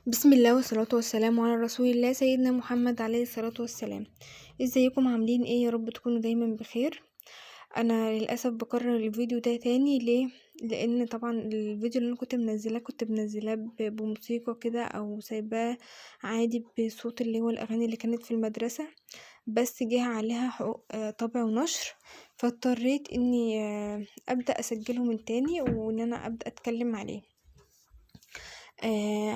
بسم الله والصلاة والسلام على رسول الله سيدنا محمد عليه الصلاة والسلام. ازيكم عاملين ايه؟ يا رب تكونوا دايما بخير. انا للاسف بكرر الفيديو ده تاني ليه؟ لان طبعا الفيديو اللي انا كنت منزلاه بموسيقى كده او سايباه عادي بصوت اللي هو الاغاني اللي كانت في المدرسة، بس جه عليها حقوق طبع ونشر، فاضطريت اني ابدأ اسجله من تاني وان انا ابدأ اتكلم عليه.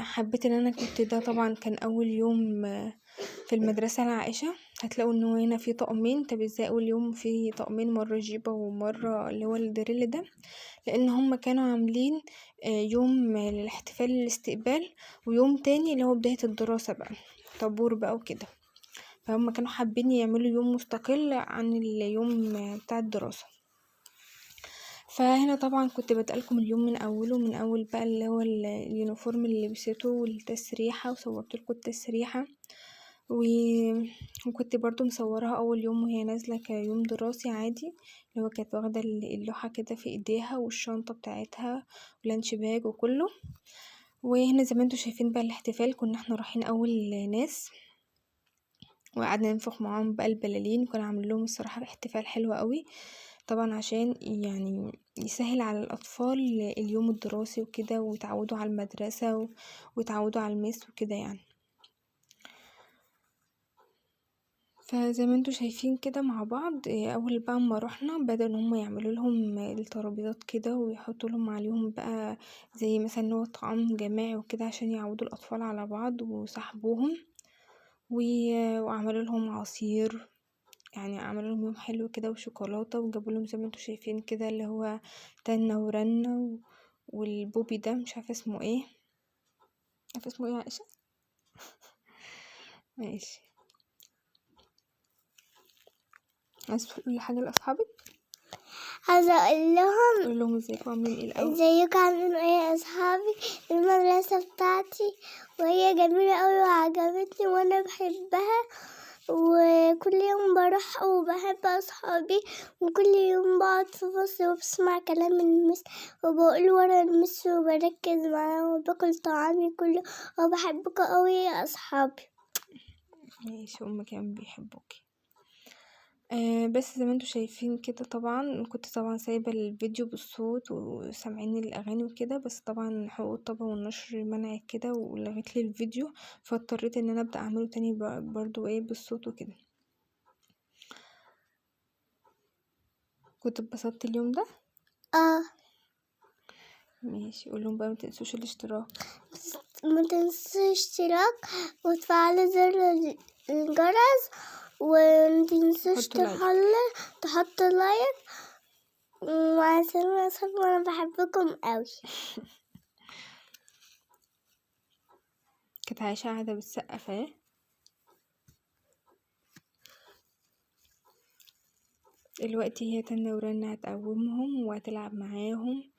حبيت ان انا كنت ده طبعا كان اول يوم في المدرسة العائشة. هتلاقوا ان هو هنا في طقمين. طب ازاي اول يوم في طقمين، مرة جيبة ومرة اللي هو الدريل ده؟ لان هم كانوا عاملين يوم للاحتفال الاستقبال، ويوم تاني اللي هو بداية الدراسة بقى، طابور بقى وكده. فهم كانوا حابين يعملوا يوم مستقل عن اليوم بتاع الدراسة. فهنا طبعا كنت بادئلكم اليوم من اوله، من اول بقى اللي هو اليونيفورم اللي لبسته والتسريحة، وصورتلكوا التسريحة وكنت برضو مصورها اول يوم وهي نازلة كيوم دراسي عادي، اللي هو كانت واخدة اللوحة كده في ايديها والشنطة بتاعتها ولانش باج وكله. وهنا زي ما انتوا شايفين بقى الاحتفال، كنا احنا رايحين اول ناس وقعدنا ننفخ معاهم بقى البلالين، وكانوا عاملين لهم الصراحة احتفال حلو قوي طبعا عشان يعني يسهل على الأطفال اليوم الدراسي وكده، ويتعودوا على المدرسة ويتعودوا على المس وكده يعني. فزي ما انتوا شايفين كده مع بعض، اول بقى ما رحنا بدأوا ان هم يعملوا لهم الترابيزات كده ويحطوا لهم عليهم بقى زي مثلا اللي هو طعام جماعي وكده عشان يعودوا الأطفال على بعض وصاحبوهم، وعملوا لهم عصير، يعني عملوا لهم يوم حلو كده وشوكولاته، وجابوا لهم زي ما انتوا شايفين كده اللي هو تنة ورنة والبوبي ده مش عارفه اسمه ايه. عارفه اسمه ايه يا عائشة؟ ماشي. عايز تقولي حاجه لاصحابك؟ عايزة اقول لهم قول لهم ازيكم عاملين ايه الاول. ازيكم عاملين ايه يا اصحابي؟ المدرسة بتاعتي وهي جميلة اوي وعجبتني وانا بحبها، وكل يوم بروح وبحب اصحابي، وكل يوم بقعد في فصل وبسمع كلام المس وبقول ورا المس وبركز معاه وباكل طعامي كله، وبحبكم اوي يا اصحابي. ماشي، هما كمان بيحبوكي. بس زي ما انتوا شايفين كده طبعا كنت طبعا سايبة الفيديو بالصوت وسامعين الأغاني وكده، بس طبعا حقوق الطبع والنشر منعت كده ولغت لي الفيديو، فاضطريت ان انا ابدأ اعمله تاني برضو ايه بالصوت وكده. كنت اتبسطت اليوم ده. ماشي، قولهم بقى متنسوش الاشتراك. ما تنسوش اشتراك وتفعلوا زر الجرس، ومتنسوش تحطوا لايك. مع السلامة يا صحابي، وانا بحبكم قوي. كانت عايشة قاعدة بتسقف اهي. دلوقتي هي تنة ورنة هتقومهم وهتلعب معاهم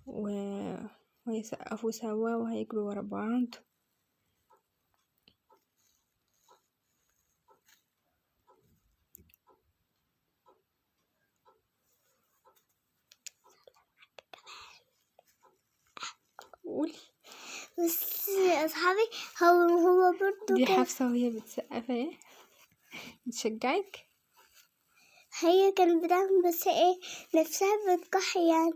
وهيسقفوا سوا وهيجروا ورا بعض. قولي. بس يا اصحابي، هو برضو دي كان حفصة وهي بتسقف اهي بتشجعك. هي كانت بتعمل بس ايه، نفسها بتكحي يعني.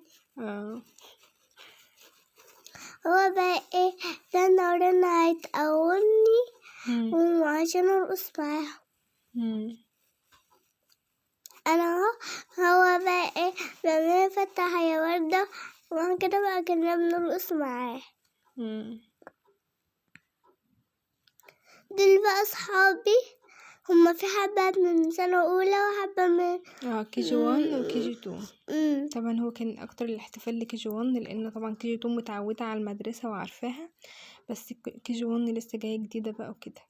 هو بقى ايه، رنا ورنا هيتقومني وعشان ارقص معاهم. انا هو بقى ايه، لما فتح يا وردة وبعد كده بقى كنا بنرقص معاه. دول بقى اصحابي، هما في حبة من سنة اولى وحبة من كي جي 1 وكي جي 2. طبعا هو كان اكتر الاحتفال لكي جي 1 لان طبعا كي جي 2 متعودة على المدرسة وعارفاها، بس كي جي 1 لسه جاية جديدة بقى وكده.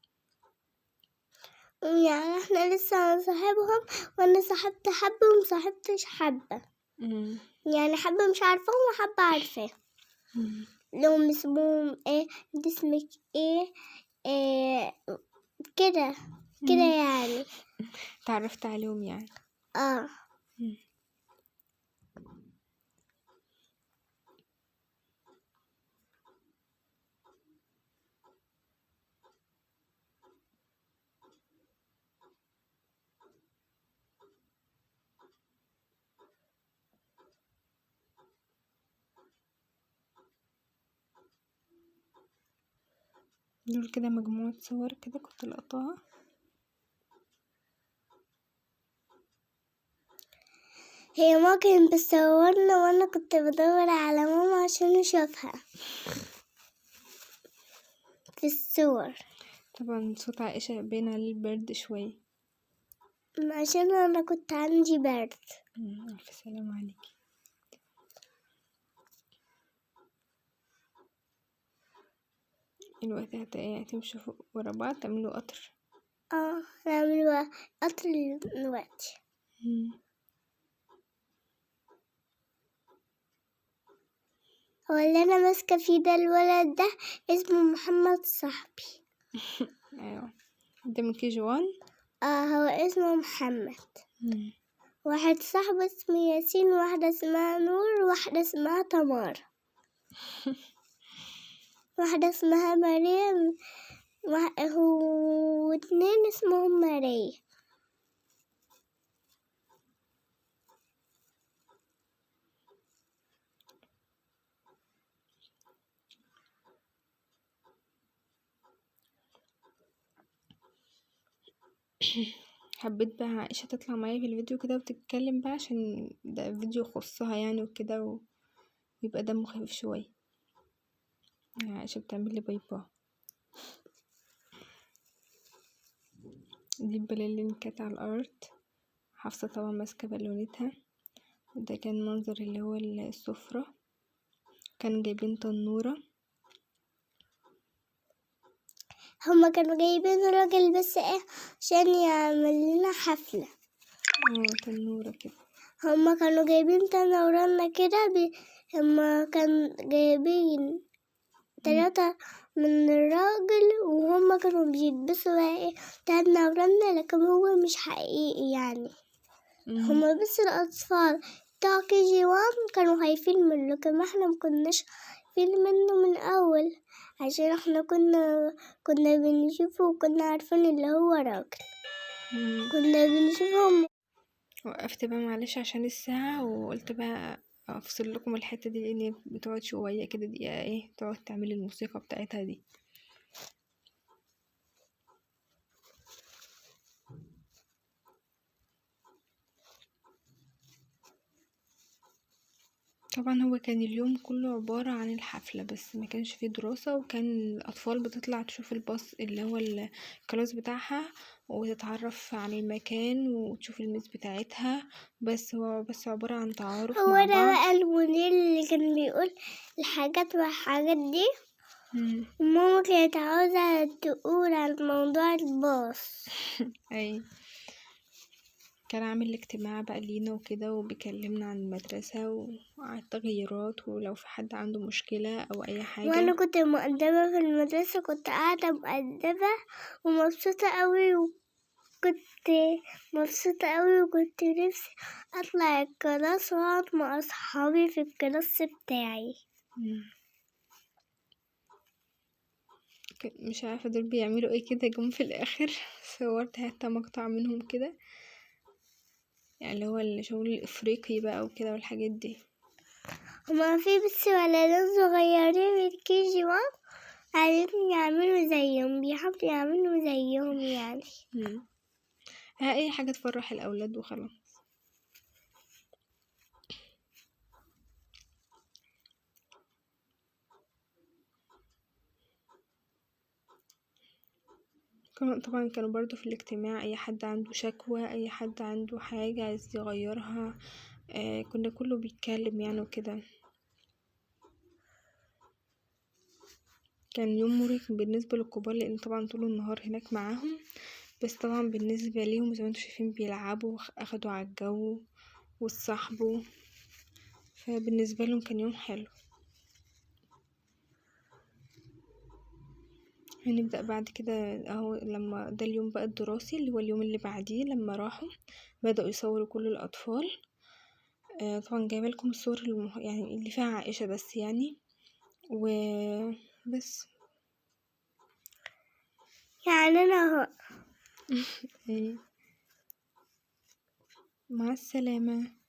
يعني احنا لسه هنصاحبهم، وانا صاحبت حبة ومصاحبتش حبة. يعني حبة مش عارفاهم وحبة عارفاهم. لهم اسمهم ايه، انت اسمك ايه، كده كده يعني. تعرفت عليهم يعني. دول كده مجموعة صور كده كنت لقطاها. هي ماما كانت بتصورنا وانا كنت بدور على ماما عشان اشوفها في الصور، طبعا صوت عائشة باين عليه البرد شوية. عشان انا كنت عندي برد. ألف سلامة عليكي. دلوقتي هتمشوا ورا بعض تعملوا قطر. نعمل قطر دلوقتي. هو اللي انا ماسكه فيه ده الولد ده اسمه محمد صاحبي. ايوه انت من KG1. هو اسمه محمد. واحد صاحبي اسمه ياسين، واحدة اسمها نور، واحدة اسمها تمار، واحدة اسمها مريم، واتنين اسمهم ماريا. حبيت بقى عائشة تطلع معايا في الفيديو كده وتتكلم بقى عشان ده فيديو يخصها يعني وكده ويبقى دمه خفيف شوية. عائشة بتعمل لي باي باي. دي البلالين كانت على الأرض، حفصة طبعا ماسكة بالونتها، وده كان منظر اللي هو السفرة، كانوا جايبين تنورة. هما كانوا جايبين راجل بس عشان يعمل لنا حفلة. تنورة كده. هما كانوا جايبين تنورنا كده هما كانوا جايبين 3 من الراجل، وهما كانوا بيلبسوا تنورنا، لكن هو مش حقيقي يعني. هما بس الأطفال بتاع KG1 كانوا خايفين منه، لكن احنا مكناش خايفين منه من أول، عشان احنا كنا بنشوفه وكنا عارفين اللي هو راجل. كنا بنشوفهم. وقفت بقى معلش عشان الساعة، وقلت بقى افصل لكم الحتة دي لان بتقعد شوية كده دقيقة تقعد تعمل الموسيقى بتاعتها دي. طبعا هو كان اليوم كله عبارة عن الحفلة بس ما كانش فيه دراسة، وكان الأطفال بتطلع تشوف الباص اللي هو الكلاس بتاعها وتتعرف عن المكان وتشوف الميس بتاعتها، بس هو بس عبارة عن تعارف هو مع ده بعض. بقى المدير اللي كان بيقول الحاجات والحاجات دي. ماما كانت عاوزة تقول عن موضوع الباص. اي كان عامل اجتماع بقى لينا وكده وبيكلمنا عن المدرسة وعن التغيرات ولو في حد عنده مشكلة او اي حاجة. وانا كنت مؤدبة في المدرسة، كنت قاعدة مؤدبة ومبسوطة قوي، وكنت مبسوطة قوي، وكنت نفسي اطلع الكلاس واقعد مع اصحابي في الكلاس بتاعي. مش عارفة دول بيعملوا ايه كده، جم في الاخر صورت حتى مقطع منهم كده، يعني اللي هو الشغل الافريقي بقى وكده والحاجات دي. هما في بس ولدين صغيرين من KG1 عايزين يعملوا زيهم، بيحاولوا يعملوا زيهم يعني. اي حاجة تفرح الاولاد وخلاص. طبعا كانوا برضو في الاجتماع اي حد عنده شكوى، اي حد عنده حاجة عايز يغيرها، كنا كله بيتكلم يعني وكده. كان يوم مرهق بالنسبة للكبار لان طبعا طول النهار هناك معاهم، بس طبعا بالنسبة ليهم زي ما انتوا شايفين بيلعبوا اخدوا على الجو واتصاحبوا، فبالنسبة لهم كان يوم حلو. هنبدأ بعد كده اهو، لما ده اليوم بقى الدراسي اللي هو اليوم اللي بعديه لما راحوا بدأوا يصوروا كل الأطفال. طبعا جايبه لكم الصور يعني اللي فيها عائشة بس يعني وبس. يعني انا اهو. مع السلامة.